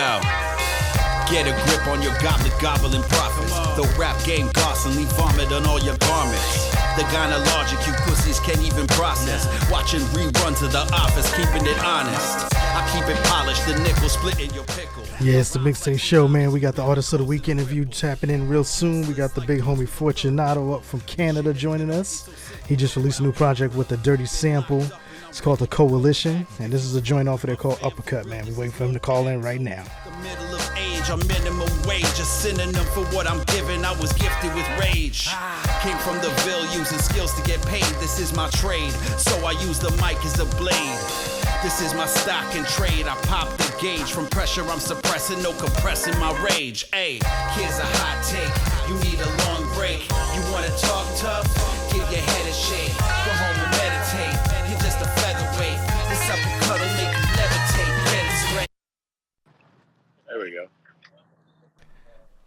Yo, get a grip on your goblet gobbling profits. The rap game constantly vomit on all your garments. The gynecologic you pussies can't even process. Watching reruns of The Office, keeping it honest. I keep it polished, the nickel split in your pickle. Yeah, it's the Mixtape Show, man. We got the Artist of the Week interview tapping in real soon. We got the big homie Fortunato up from Canada joining us. He just released a new project with a dirty sample. It's called The Coalition, and this is a joint off of there called Uppercut, man. We're waiting for him to call in right now. The middle of age, a minimum wage, a synonym for what I'm giving. I was gifted with rage. Came from the Ville using skills to get paid. This is my trade, so I use the mic as a blade. This is my stock and trade. I pop the gauge from pressure. I'm suppressing, no compressing my rage. Hey, here's a hot take. You need a long break. You wanna talk tough? Give your head a shake. Go home and meditate. You're just a featherweight. This uppercut will make you levitate. Get it straight. There we go.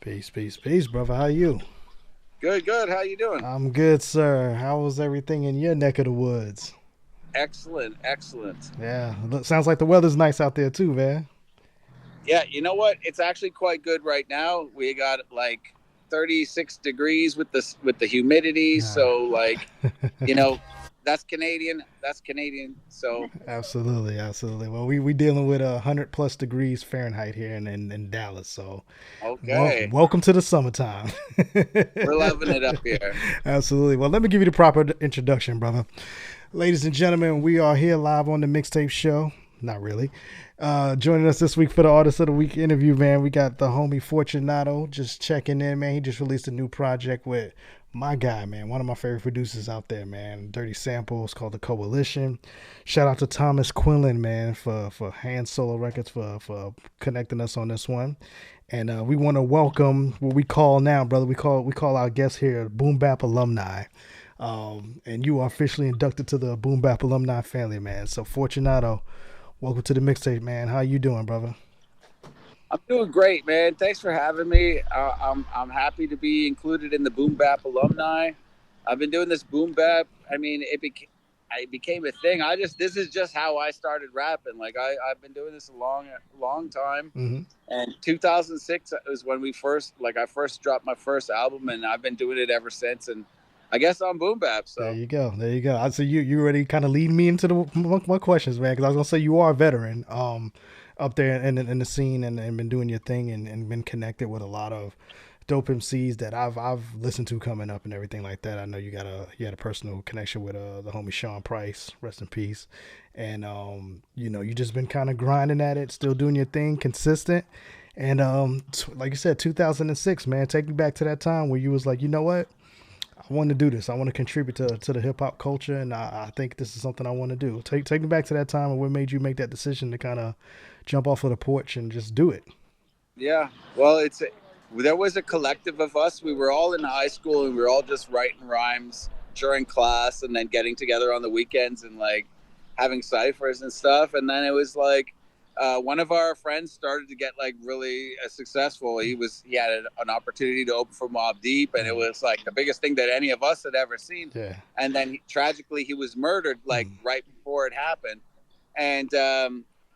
Peace, brother. How you? Good. How you doing? I'm good, sir. How was everything in your neck of the woods? Excellent. Yeah, sounds like the weather's nice out there too, man. Yeah, you know what? It's actually quite good right now. We got like 36 degrees with the humidity, so like, you know, that's Canadian. So absolutely. Well, we dealing with 100+ degrees Fahrenheit here in Dallas. So okay, welcome to the summertime. We're loving it up here. Absolutely. Well, let me give you the proper introduction, brother. Ladies and gentlemen, we are here live on the Mixtape Show. Not really. Joining us this week for the Artist of the Week interview, man, we got the homie Fortunato just checking in, man. He just released a new project with my guy, man, one of my favorite producers out there, man. Dirty Sample. It's called The Coalition. Shout out to Thomas Quinlan, man, for Hand Solo Records for connecting us on this one. And we want to welcome what we call now, brother. We call our guests here Boom Bap alumni. And you are officially inducted to the Boom Bap alumni family, man. So Fortunato, welcome to the mixtape, man. How you doing, brother? I'm doing great, man. Thanks for having me. I'm happy to be included in the Boom Bap alumni. I've been doing this Boom Bap. I mean, it became a thing. This is just how I started rapping. Like I've been doing this a long time. Mm-hmm. And 2006 was when I first dropped my first album, and I've been doing it ever since. And I guess I'm Boom Bap. So there you go. So you already kind of lead me into my questions, man. Because I was gonna say you are a veteran, up there in the scene and been doing your thing and been connected with a lot of dope MCs that I've listened to coming up and everything like that. I know you had a personal connection with the homie Sean Price, rest in peace. And you know, you just been kind of grinding at it, still doing your thing, consistent. And like you said, 2006, man, take me back to that time where you was like, you know what? I want to do this. I want to contribute to the hip hop culture, and I think this is something I want to do. Take me back to that time, and what made you make that decision to kind of jump off of the porch and just do it? Yeah, well, there was a collective of us. We were all in high school, and we were all just writing rhymes during class, and then getting together on the weekends and like having ciphers and stuff. And then it was like one of our friends started to get like really successful. He had an opportunity to open for Mobb Deep, and it was like the biggest thing that any of us had ever seen. Yeah. And then tragically he was murdered like right before it happened. And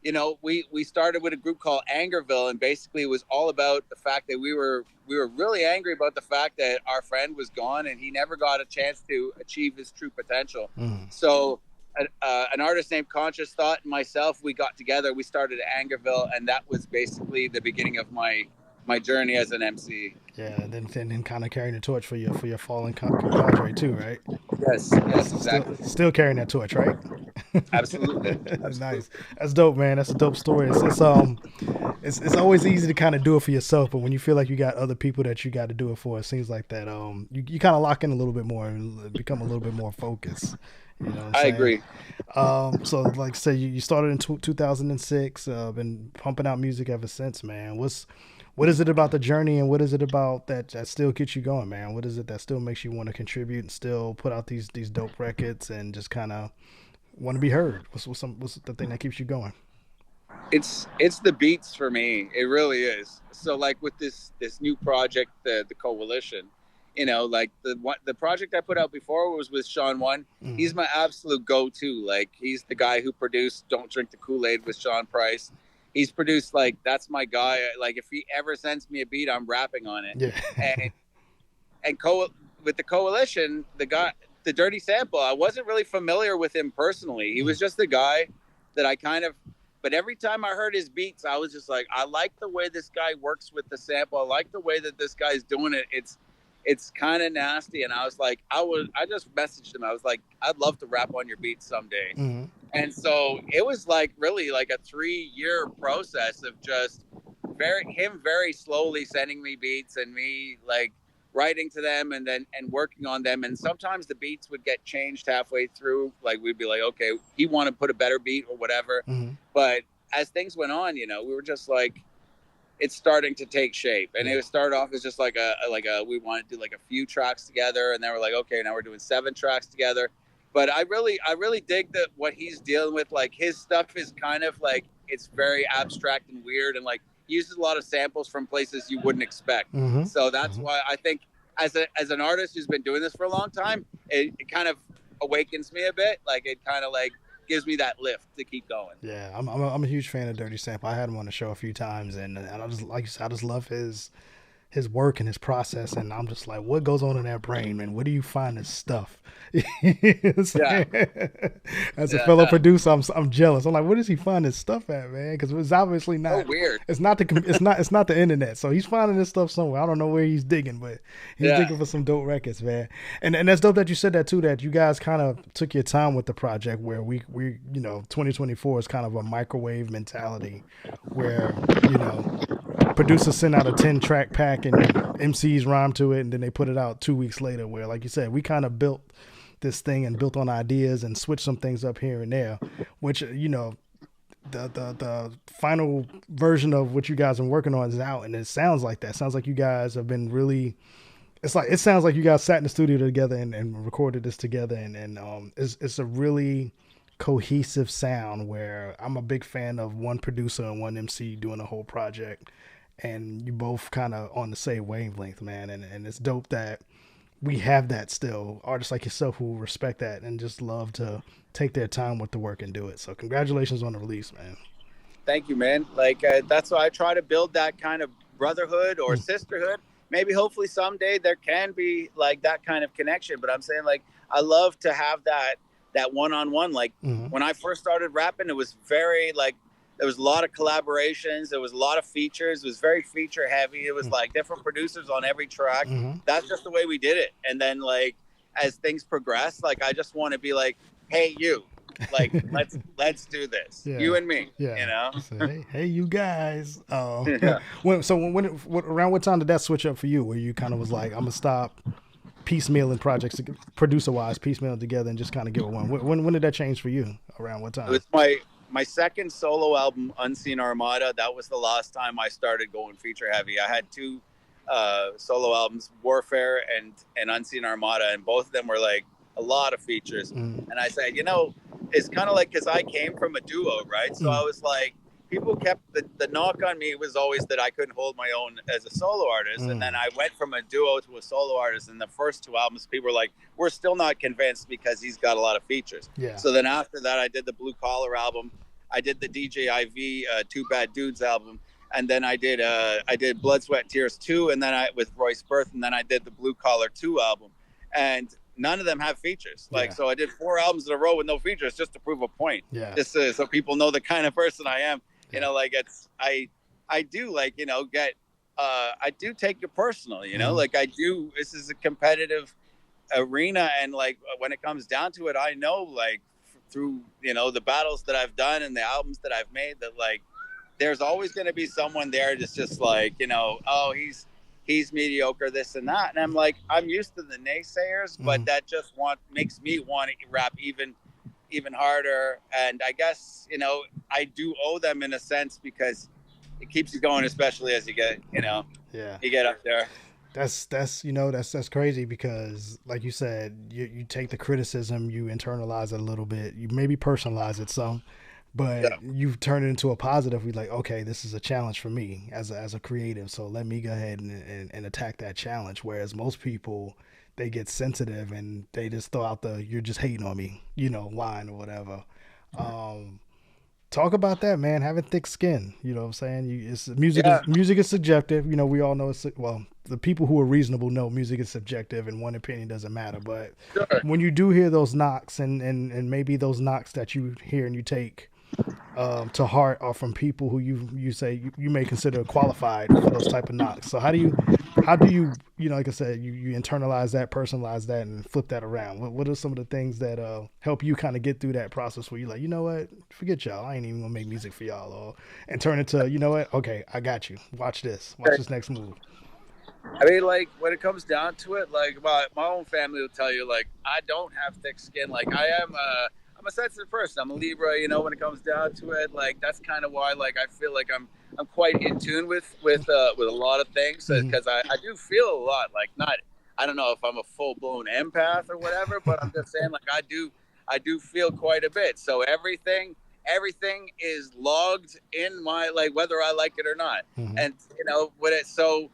you know, we started with a group called Angerville, and basically it was all about the fact that we were really angry about the fact that our friend was gone and he never got a chance to achieve his true potential. So an artist named Conscious Thought and myself, we got together, we started Angerville, and that was basically the beginning of my journey as an MC. Yeah, and then kind of carrying the torch for your fallen compadre too, right? Yes, exactly. Still carrying that torch, right? Absolutely. Nice. That's dope, man. That's a dope story. It's always easy to kind of do it for yourself, but when you feel like you got other people that you got to do it for, it seems like that you kind of lock in a little bit more and become a little bit more focused. You know what I'm saying? Agree. So like say you started in 2006, been pumping out music ever since, man. What is it about the journey, and what is it about that still gets you going, man? What is it that still makes you want to contribute and still put out these dope records and just kind of want to be heard? What's the thing that keeps you going? It's the beats for me. It really is. So like with this new project, the Coalition, you know, like the project I put out before was with Sean One. Mm-hmm. He's my absolute go-to. Like he's the guy who produced "Don't Drink the Kool-Aid" with Sean Price. he's produced like that's my guy. Like if he ever sends me a beat, I'm rapping on it. Yeah. And with the coalition, the Dirty Sample, I wasn't really familiar with him personally. He was just the guy that I kind of. But every time I heard his beats, I was just like, I like the way this guy works with the sample. I like the way that this guy's doing it. It's kind of nasty. And I was like, I just messaged him. I was like, I'd love to rap on your beats someday. Mm-hmm. And so it was like really like a 3-year process of just very slowly sending me beats and me like writing to them and working on them. And sometimes the beats would get changed halfway through. Like we'd be like, okay, he want to put a better beat or whatever. Mm-hmm. But as things went on, we were just like, it's starting to take shape. And it started off as just like we wanted to do like a few tracks together. And then we're like, okay, now we're doing 7 tracks together. But I really dig that what he's dealing with. Like his stuff is kind of like, it's very abstract and weird. And like, he uses a lot of samples from places you wouldn't expect. Mm-hmm. So that's why I think as an artist who's been doing this for a long time, it kind of awakens me a bit. Like it kind of like gives me that lift to keep going. Yeah, I'm a huge fan of Dirty Sample. I had him on the show a few times, and I just, like you said, I just love his work and his process, and I'm just like, what goes on in that brain, man? Where do you find this stuff? As a fellow producer, I'm jealous. I'm like, where does he find this stuff at, man? Because it's obviously not weird. It's not the internet. So he's finding this stuff somewhere. I don't know where he's digging, but he's digging for some dope records, man. And that's dope that you said that too. That you guys kind of took your time with the project, where we 2024 is kind of a microwave mentality, where producers send out a 10-track pack and MCs rhyme to it, and then they put it out 2 weeks later, where, like you said, we kind of built this thing and built on ideas and switched some things up here and there, which, the final version of what you guys are working on is out, and it sounds like that. It sounds like you guys have been really, it sounds like you guys sat in the studio together and recorded this together, and it's a really cohesive sound where I'm a big fan of one producer and one MC doing a whole project, and you both kind of on the same wavelength, man. And it's dope that we have that still. Artists like yourself who respect that and just love to take their time with the work and do it. So congratulations on the release, man. Thank you, man. Like that's why I try to build that kind of brotherhood or sisterhood. Maybe hopefully someday there can be like that kind of connection. But I'm saying like I love to have that one-on-one. Like when I first started rapping, it was very like there was a lot of collaborations. There was a lot of features. It was very feature heavy. It was like different producers on every track. That's just the way we did it. And then like as things progress, like I just want to be like, hey, you, like let's do this, you and me. So, hey, you guys. Around what time did that switch up for you, where you kind of was like, I'm gonna stop piecemealing projects, producer wise, piecemealing together and just kind of get one? When did that change for you? Around what time? It was my second solo album, Unseen Armada. That was the last time I started going feature heavy. I had 2 solo albums, Warfare and Unseen Armada, and both of them were like a lot of features. And I said, it's kind of like, because I came from a duo, right? So I was like, people kept the knock on me was always that I couldn't hold my own as a solo artist. And then I went from a duo to a solo artist. And the first 2 albums, people were like, we're still not convinced because he's got a lot of features. So then after that, I did the Blue Collar album. I did the DJ IV, Two Bad Dudes album. And then I did Blood, Sweat, Tears 2. And then with Royce Birth. And then I did the Blue Collar 2 album. And none of them have features. So I did 4 albums in a row with no features just to prove a point. Just so people know the kind of person I am. Like I do like, get, I do take it personal, like I do, this is a competitive arena. And like, when it comes down to it, I know like through, the battles that I've done and the albums that I've made that like, there's always going to be someone there that's just like, oh, he's mediocre, this and that. And I'm like, I'm used to the naysayers, but that just makes me want to rap even harder. And I guess, I do owe them in a sense because it keeps you going, especially as you get, you get up there. That's crazy because like you said, you take the criticism, you internalize it a little bit, you maybe personalize it some, but you've turned it into a positive. We're like, okay, this is a challenge for me as a creative. So let me go ahead and attack that challenge. Whereas most people, they get sensitive and they just throw out you're just hating on me, line or whatever. talk about that, man. Having thick skin, you know what I'm saying? Yeah. Music is subjective. You know, we all know the people who are reasonable know music is subjective and one opinion doesn't matter. But Sure. when you do hear those knocks and maybe those knocks that you hear and you take to heart are from people who you say you may consider qualified for those type of knocks. So how do you like I said, you internalize that, personalize that, and flip that around? What are some of the things that help you kind of get through that process where you're like, you know what, forget y'all, I ain't even gonna make music for y'all, or and turn into, you know what, okay, I got you. Watch this next move. I mean, like when it comes down to it, like my own family will tell you, like I don't have thick skin. Like I'm a sensitive person. I'm a Libra. You know, when it comes down to it, like that's kind of why, like I feel like I'm quite in tune with a lot of things because I do feel a lot. Like not, I don't know if I'm a full blown empath or whatever, but I'm just saying, like I do feel quite a bit. So everything is logged in my, like whether I like it or not, and you know what it so.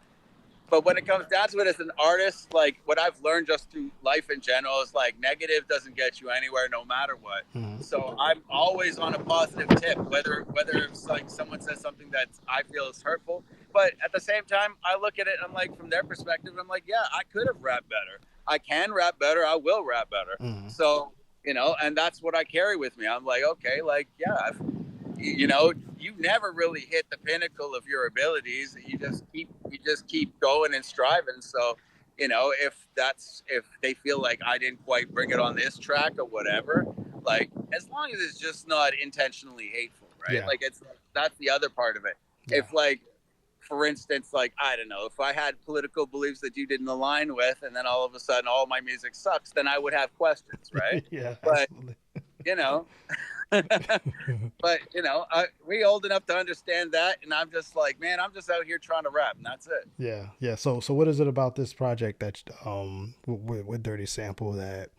But when it comes down to it, as an artist, like what I've learned just through life in general is like negative doesn't get you anywhere, no matter what. So I'm always on a positive tip, whether it's like someone says something that I feel is hurtful. But at the same time, I look at it, I'm like, from their perspective, I'm like, yeah, I could have rapped better. I can rap better. I will rap better. So, you know, and that's what I carry with me. I'm like, okay, like, yeah, you know, you never really hit the pinnacle of your abilities. You just keep going and striving. So, you know, if they feel like I didn't quite bring it on this track or whatever, like as long as it's just not intentionally hateful, right? Yeah. Like that's the other part of it. Yeah. If like, for instance, like I don't know, if I had political beliefs that you didn't align with, and then all of a sudden all my music sucks, then I would have questions, right? Yeah, but absolutely. you know. But you know, we old enough to understand that, and I'm just like, man, I'm just out here trying to rap, and that's it. Yeah. So what is it about this project that with Dirty Sample that,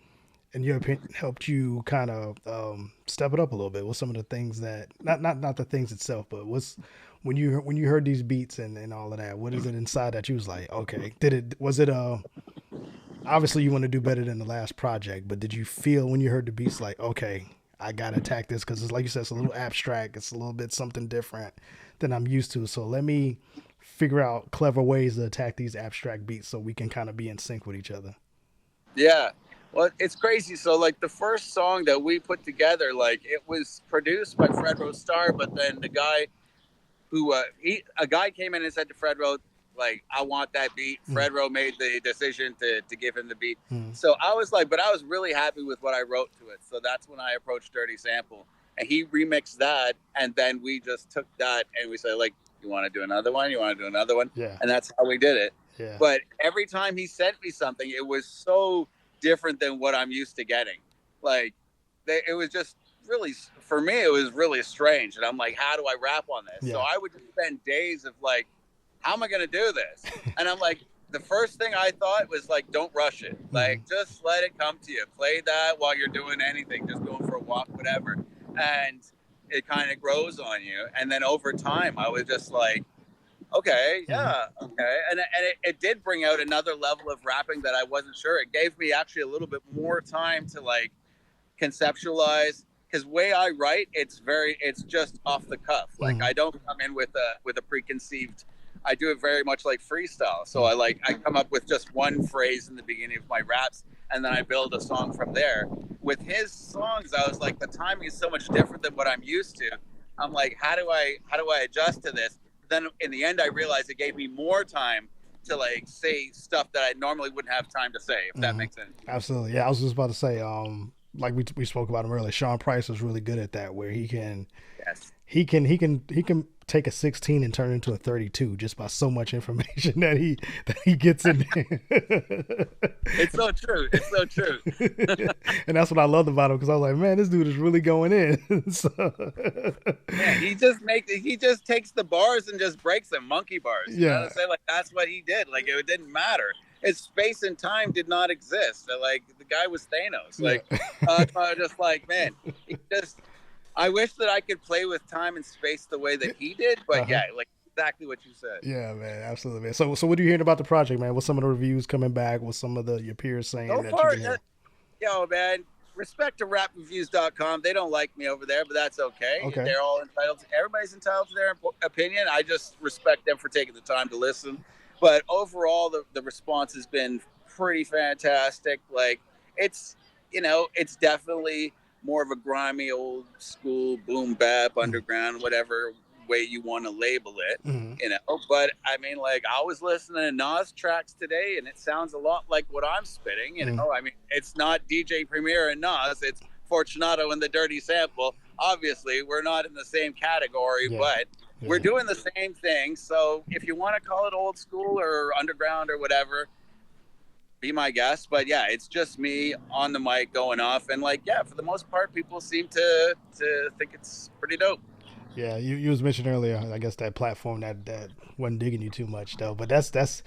in your opinion, helped you kind of step it up a little bit? What's some of the things that not the things itself, but what's when you heard these beats and all of that? What is it inside that you was like, okay, was it obviously you want to do better than the last project, but did you feel when you heard the beats like, okay, I gotta attack this because it's like you said, it's a little abstract. It's a little bit something different than I'm used to. So let me figure out clever ways to attack these abstract beats so we can kind of be in sync with each other. Yeah, well, it's crazy. So like the first song that we put together, like it was produced by Fred Star, but then the guy who a guy came in and said to Fred, like, I want that beat. Fred made the decision to give him the beat. So I was like, but I was really happy with what I wrote to it. So that's when I approached Dirty Sample, and he remixed that, and then we just took that and we said, like, you want to do another one? You want to do another one? Yeah. And that's how we did it. Yeah. But every time he sent me something, it was so different than what I'm used to getting. Like, it was just really, for me, it was really strange. And I'm like, how do I rap on this? So I would just spend days of like, how am I going to do this? And I'm like, the first thing I thought was like, don't rush it. Like, just let it come to you. Play that while you're doing anything, just going for a walk, whatever. And it kind of grows on you. And then over time, I was just like, okay, yeah, okay. And it did bring out another level of rapping that I wasn't sure. It gave me actually a little bit more time to like conceptualize, because way I write, it's just off the cuff. Like I don't come in with a preconceived. I do it very much like freestyle. So I come up with just one phrase in the beginning of my raps, and then I build a song from there. With his songs, I was like, the timing is so much different than what I'm used to. I'm like, how do I adjust to this? Then in the end, I realized it gave me more time to like say stuff that I normally wouldn't have time to say, if that makes sense. Absolutely. Yeah, I was just about to say, like we spoke about him earlier, Sean Price is really good at that, where he can take a 16 and turn it into a 32 just by so much information that he gets in there. It's so true. It's so true. And that's what I loved about him, because I was like, man, this dude is really going in. So yeah, he just takes the bars and just breaks them, monkey bars. You know what I'm saying? Like that's what he did. Like it didn't matter. His space and time did not exist. So, like the guy was Thanos. Like I was just like, man, I wish that I could play with time and space the way that he did, but yeah, like exactly what you said. Yeah, man, absolutely, man. So what are you hearing about the project, man? What's some of the reviews coming back? What's some of your peers saying so that far, you can hear? yo, man, respect to rapreviews.com. They don't like me over there, but that's okay. Okay. They're all entitled. Everybody's entitled to their opinion. I just respect them for taking the time to listen. But overall, the response has been pretty fantastic. Like, it's, it's definitely more of a grimy old school boom bap underground, whatever way you want to label it, but I mean, like, I was listening to Nas tracks today and it sounds a lot like what I'm spitting, I mean, it's not DJ Premier and Nas, it's Fortunato and the Dirty Sample. Obviously we're not in the same category, but we're doing the same thing. So if you want to call it old school or underground or whatever, be my guest. But yeah, it's just me on the mic going off, and like, yeah, for the most part people seem to think it's pretty dope. Yeah, you was mentioning earlier, I guess, that platform that wasn't digging you too much though. But that's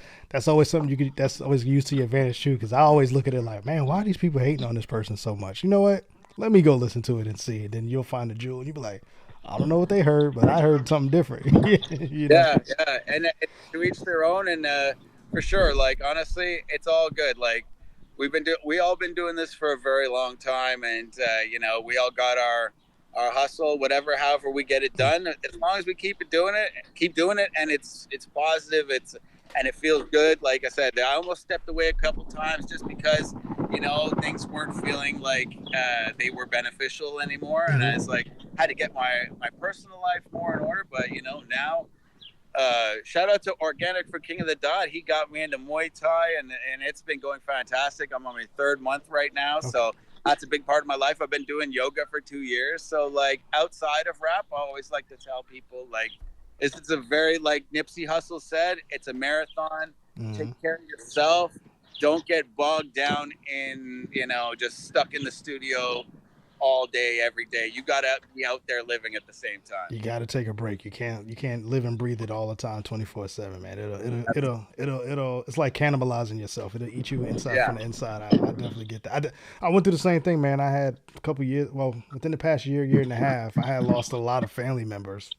always something that's always used to your advantage too. Because I always look at it like, man, why are these people hating on this person so much? You know what? Let me go listen to it and see it. Then you'll find the jewel, and you'll be like, I don't know what they heard, but I heard something different. Yeah, and to each their own, and for sure, like, honestly, it's all good. Like, we all been doing this for a very long time, and we all got our hustle, whatever, however we get it done. As long as we keep doing it, and it's positive, and it feels good. Like I said, I almost stepped away a couple times just because things weren't feeling like they were beneficial anymore, and I was like, had to get my personal life more in order. But now, shout out to Organic for King of the Dot. He got me into Muay Thai, and it's been going fantastic. I'm on my 3rd month right now, so that's a big part of my life. I've been doing yoga for 2 years. So, like, outside of rap, I always like to tell people, like, it's a very, like Nipsey Hussle said, it's a marathon. Take care of yourself. Don't get bogged down in, just stuck in the studio all day, every day. You got to be out there living at the same time. You got to take a break. You can't live and breathe it all the time, 24/7, man. It'll it's like cannibalizing yourself. It'll eat you inside from the inside. I definitely get that. I went through the same thing, man. I had a couple years, within the past year and a half, I had lost a lot of family members.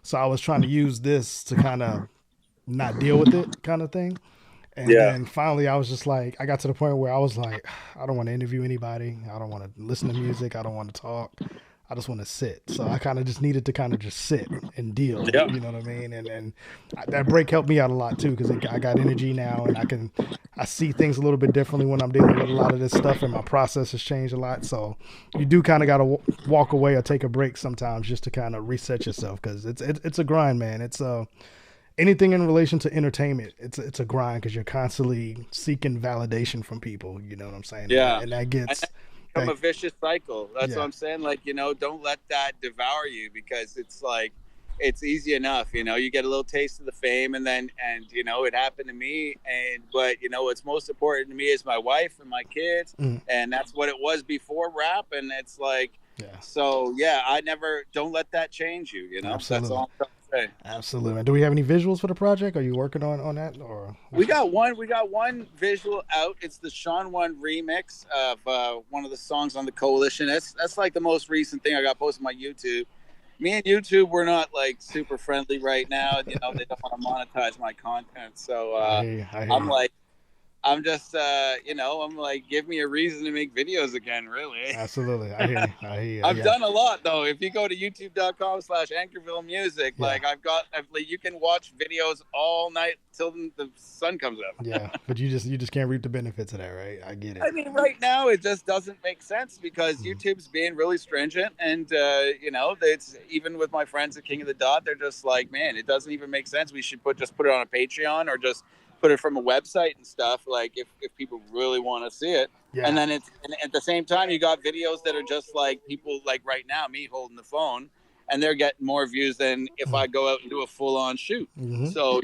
So I was trying to use this to kind of not deal with it, kind of thing. And then finally I was just like, I got to the point where I was like, I don't want to interview anybody. I don't want to listen to music. I don't want to talk. I just want to sit. So I kind of just needed to kind of just sit and deal. You know what I mean? And that break helped me out a lot too, because I got energy now, and I see things a little bit differently when I'm dealing with a lot of this stuff, and my process has changed a lot. So you do kind of got to walk away or take a break sometimes just to kind of reset yourself, because it's a grind, man. It's anything in relation to entertainment, it's a grind, because you're constantly seeking validation from people. You know what I'm saying? Yeah. And that gets a vicious cycle. That's what I'm saying. Like, don't let that devour you, because it's like, it's easy enough. You get a little taste of the fame, and it happened to me. But what's most important to me is my wife and my kids. And that's what it was before rap. And it's like, so I don't let that change you, Absolutely. That's all I'm trying to say. Absolutely. Do we have any visuals for the project? Are you working on that, or? We got one visual out. It's the Sean One remix of one of the songs on the Coalition. That's like the most recent thing I got posted on my YouTube. Me and YouTube, we're not like super friendly right now. They don't want to monetize my content. So I'm just, I'm like, give me a reason to make videos again, really. Absolutely. I hear you. I've done a lot, though. If you go to youtube.com/Anchorville Music, like, you can watch videos all night till the sun comes up. Yeah, but you just can't reap the benefits of that, right? I get it. I mean, right now, it just doesn't make sense, because YouTube's being really stringent. And, it's even with my friends at King of the Dot, they're just like, man, it doesn't even make sense. We should put it on a Patreon, or just put it from a website and stuff, like if people really want to see it. And then and at the same time, you got videos that are just like people, like right now, me holding the phone, and they're getting more views than if I go out and do a full-on shoot. So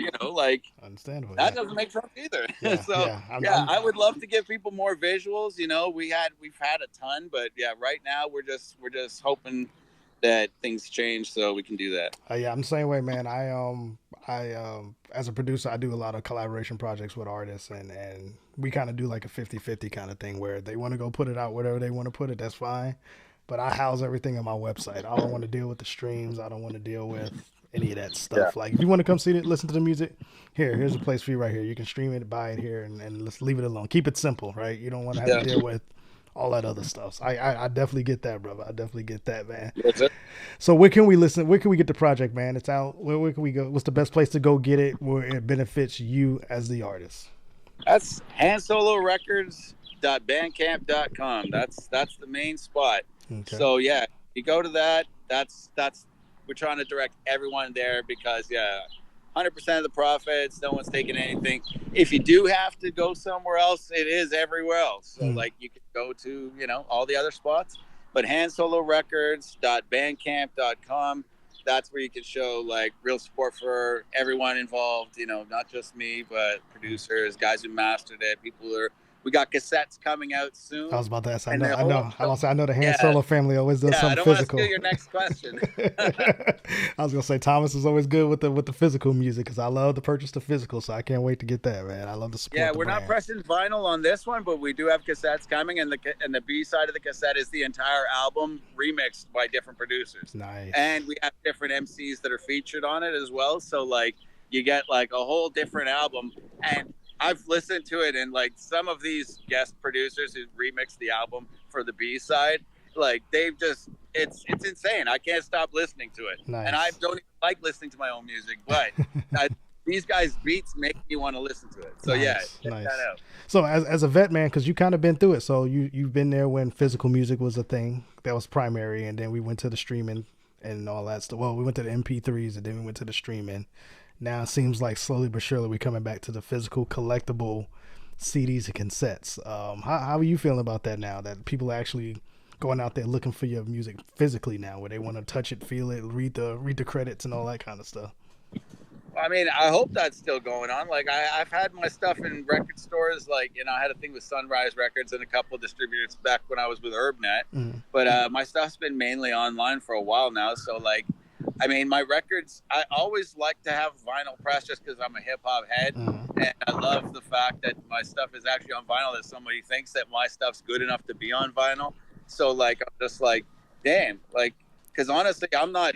understandable. That doesn't make sense either. I would love to give people more visuals. We've had a ton, but right now we're just hoping that things change so we can do that. I'm the same way, man. I as a producer, I do a lot of collaboration projects with artists, and we kind of do like a 50-50 kind of thing, where they want to go put it out wherever they want to put it, that's fine. But I house everything on my website. I don't want to deal with the streams. I don't want to deal with any of that stuff. Like, if you want to come see it, listen to the music, here's a place for you right here. You can stream it, buy it here, and let's leave it alone. Keep it simple, right? You don't want to have to deal with all that other stuff. So I definitely get that, brother. I definitely get that, man. That's it. So where can we listen? Where can we get the project, man? It's out. Where can we go? What's the best place to go get it where it benefits you as the artist? That's handsolorecords.bandcamp.com. That's the main spot. Okay. So yeah, you go to that. That's we're trying to direct everyone there because 100% of the profits. No one's taking anything. If you do have to go somewhere else, it is everywhere else. So like you can go to all the other spots, but handsolorecords.bandcamp.com. That's where you can show like real support for everyone involved, not just me, but producers, guys who mastered it, we got cassettes coming out soon. I was about to ask. I And know. they're I know the hand Yeah. solo family always does I something don't physical. want to steal your next question. I was gonna say Thomas is always good with the physical music because I love to purchase the physical, so I can't wait to get that, man. I love to support. Yeah, the we're brand. not pressing vinyl on this one, but we do have cassettes coming, and the B side of the cassette is the entire album remixed by different producers. Nice. And we have different MCs that are featured on it as well. So like you get like a whole different album. And I've listened to it, and like some of these guest producers who remixed the album for the B side, like they've just it's insane. I can't stop listening to it. Nice. And I don't even like listening to my own music, but these guys' beats make me want to listen to it. So check that out. So as a vet, man, because you kind of been through it, so you've been there when physical music was a thing that was primary, and then we went to the streaming and all that stuff. Well, we went to the MP3s, and then we went to the streaming. Now it seems like slowly but surely we're coming back to the physical collectible CDs and cassettes. How are you feeling about that now? That people are actually going out there looking for your music physically now, where they want to touch it, feel it, read the credits and all that kind of stuff. I mean, I hope that's still going on. Like I've had my stuff in record stores. Like I had a thing with Sunrise Records and a couple of distributors back when I was with UrbNet. But my stuff's been mainly online for a while now. So like, I mean, my records, I always like to have vinyl press just because I'm a hip hop head. And I love the fact that my stuff is actually on vinyl, that somebody thinks that my stuff's good enough to be on vinyl. So like, I'm just like, damn, like, because honestly, I'm not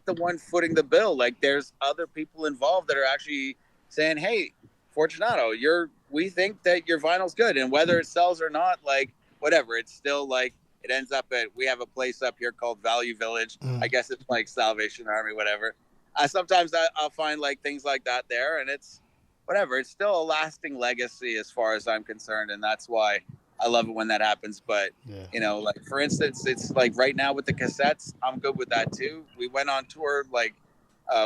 the one footing the bill. Like there's other people involved that are actually saying, hey, Fortunato, we think that your vinyl's good. And whether it sells or not, like whatever, it's still like, it ends up we have a place up here called Value Village. I guess it's like Salvation Army, whatever. Sometimes I'll find like things like that there, and it's whatever. It's still a lasting legacy as far as I'm concerned. And that's why I love it when that happens. But, like for instance, it's like right now with the cassettes, I'm good with that too. We went on tour like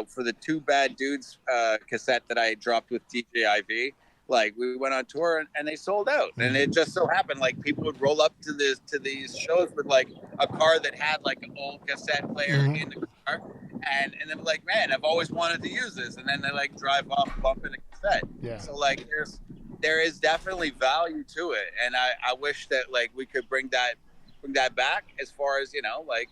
for the Two Bad Dudes cassette that I dropped with DJ IV. Like we went on tour and they sold out, and it just so happened like people would roll up to these shows with like a car that had like an old cassette player in the car, and they're like, man, I've always wanted to use this, and then they like drive off bumping a cassette. So like there is definitely value to it, and I wish that like we could bring that back as far as like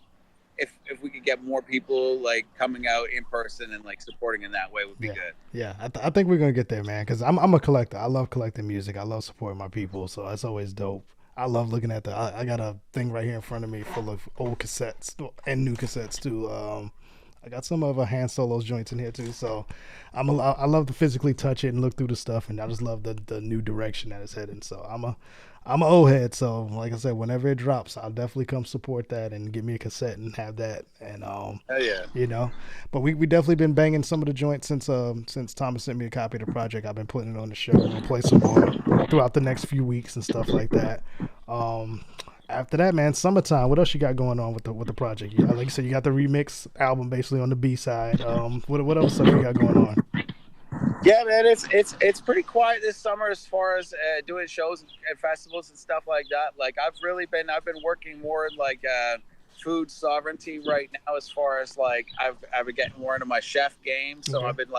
if we could get more people like coming out in person and like supporting in that way would be good. Yeah, I think we're gonna get there, man. Because I'm a collector. I love collecting music. I love supporting my people. So that's always dope. I love looking at I got a thing right here in front of me full of old cassettes and new cassettes too. I got some of a hand solos joints in here too. So I love to physically touch it and look through the stuff, and I just love the new direction that it's heading. So I'm an old head, so like I said, whenever it drops, I'll definitely come support that and give me a cassette and have that. And hell yeah. But we definitely been banging some of the joints since Thomas sent me a copy of the project. I've been putting it on the show. We'll play some more throughout the next few weeks and stuff like that. After that, man, summertime. What else you got going on with the project? Like you said, you got the remix album basically on the B side. What else stuff you got going on? Yeah, man, it's pretty quiet this summer as far as doing shows and festivals and stuff like that. Like I've been working more in like food sovereignty right now, as far as like I've been getting more into my chef game. So I've been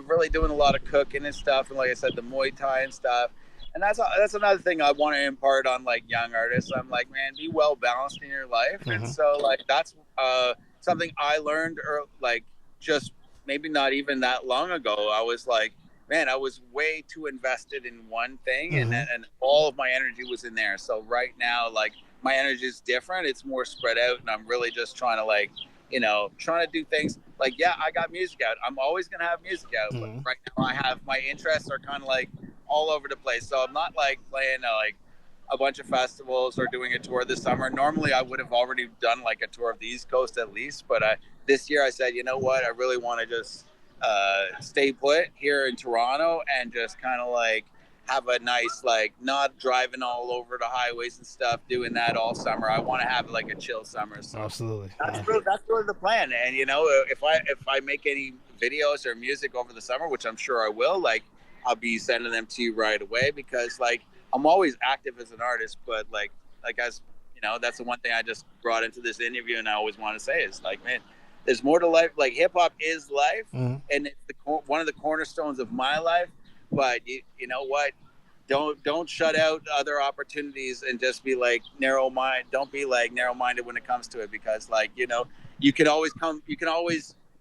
really doing a lot of cooking and stuff, and like I said, the Muay Thai and stuff. And that's another thing I want to impart on like young artists. I'm like, man, be well balanced in your life. And so like that's something I learned just maybe not even that long ago. I was like, man, I was way too invested in one thing, and all of my energy was in there. So right now, like my energy is different. It's more spread out, and I'm really just trying to do things like, I got music out. I'm always going to have music out. But right now I have my interests are kind of like all over the place. So I'm not like playing a bunch of festivals or doing a tour this summer. Normally, I would have already done like a tour of the East Coast at least, but this year I said, you know what, I really want to just stay put here in Toronto and just kind of like have a nice, like, not driving all over the highways and stuff, doing that all summer. I want to have like a chill summer. So Absolutely. that's really the plan. And you know, if I make any videos or music over the summer, which I'm sure I will, like, I'll be sending them to you right away, because like I'm always active as an artist, but like as you know, that's the one thing I just brought into this interview, and I always want to say is like, man, there's more to life. Like, hip hop is life, and it's one of the cornerstones of my life. But you know what? Don't shut out other opportunities and just be like narrow mind. Don't be like narrow minded when it comes to it, because like, you know, you can always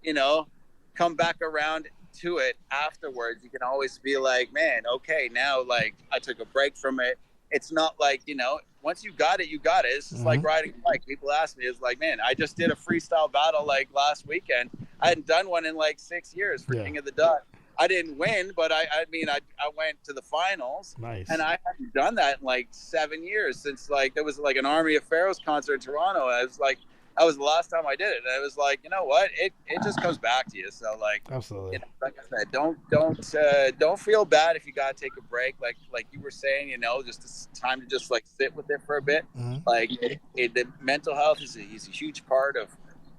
you know, come back around to it afterwards. You can always be like, man, okay, now like I took a break from it. It's not like, you know, once you got it, you got it. It's just like riding a bike. People ask me, it's like, man, I just did a freestyle battle like last weekend. I hadn't done one in like 6 years for King of the Dot. I didn't win, but I mean, I went to the finals. Nice. And I haven't done that in like 7 years, since like there was like an Army of Pharaohs concert in Toronto. I was like, that was the last time I did it. And I was like, you know what? It just comes back to you. So like, absolutely. You know, like I said, don't feel bad if you gotta take a break. Like you were saying, you know, just it's time to just like sit with it for a bit. Like the mental health is a huge part of,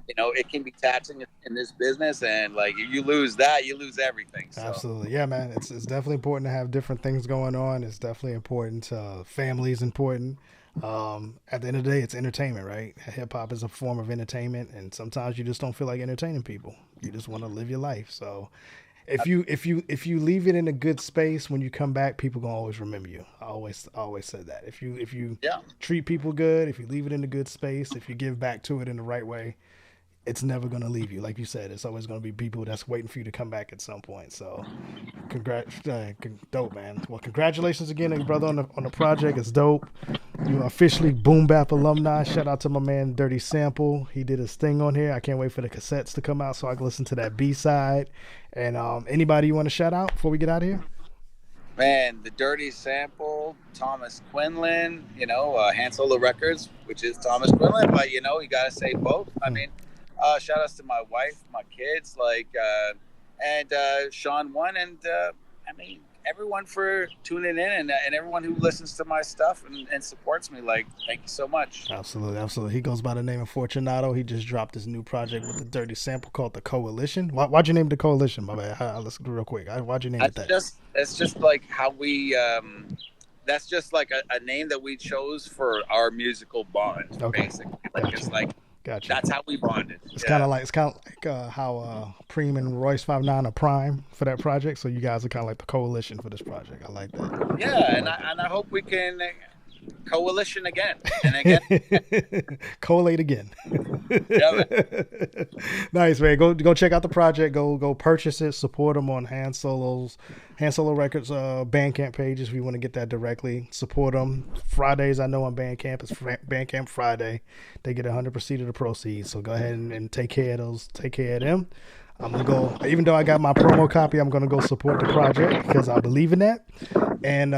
you know, it can be taxing in this business, and like you lose that, you lose everything. So. Absolutely, yeah, man. It's definitely important to have different things going on. It's definitely important. Family is important. At the end of the day, it's entertainment, right? Hip hop is a form of entertainment, and sometimes you just don't feel like entertaining people. You just want to live your life. So, if you leave it in a good space, when you come back, people gonna always remember you. I always said that. If you treat people good, if you leave it in a good space, if you give back to it in the right way, it's never going to leave you. Like you said, it's always going to be people that's waiting for you to come back at some point. So, dope, man. Well, congratulations again, brother, on the project. It's dope. You are officially Boom Bap alumni. Shout out to my man Dirty Sample. He did his thing on here. I can't wait for the cassettes to come out so I can listen to that B-side. And anybody you want to shout out before we get out of here? Man, the Dirty Sample, Thomas Quinlan, you know, Han Solo Records, which is Thomas Quinlan, but you know, you gotta say both. I mean, shout outs to my wife, my kids, like, and Sean One, and I mean, everyone for tuning in, and everyone who listens to my stuff and supports me. Like, thank you so much. Absolutely. He goes by the name of Fortunato. He just dropped his new project with the Dirty Sample called The Coalition. Why'd you name it The Coalition? My bad. Let's do it real quick. Why'd you name it that? It's just like how we. That's just like a name that we chose for our musical bond. Okay. Basically, like gotcha. It's like. Gotcha. That's how we bonded. It's kind of like how Preem and Royce 5'9" are prime for that project. So you guys are kind of like the coalition for this project. I like that. Yeah, and I hope we can coalition again and again. Collate again. Yeah, man. Nice, man. Go check out the project. Go purchase it. Support them on Han Solo Records Bandcamp pages if you want to get that directly. Support them. Fridays, I know on Bandcamp, it's Bandcamp Friday. They get 100% of the proceeds. So go ahead and take care of those. Take care of them. I'm gonna go, even though I got my promo copy, I'm gonna go support the project because I believe in that. And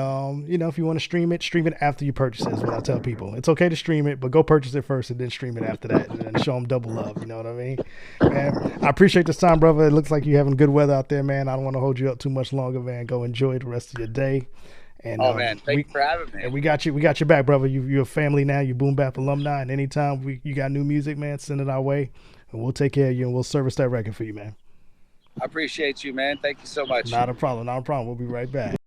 you know, if you want to stream it after you purchase it. Is what I tell people. It's okay to stream it, but go purchase it first and then stream it after that, and then show them double love. You know what I mean? And I appreciate this time, brother. It looks like you're having good weather out there, man. I don't want to hold you up too much longer, man. Go enjoy the rest of your day. And, man, thanks for having me. And we got your back, brother. You're a family now. You're Boom Bap alumni, and anytime you got new music, man, send it our way, and we'll take care of you, and we'll service that record for you, man. I appreciate you, man. Thank you so much. Not a problem. We'll be right back.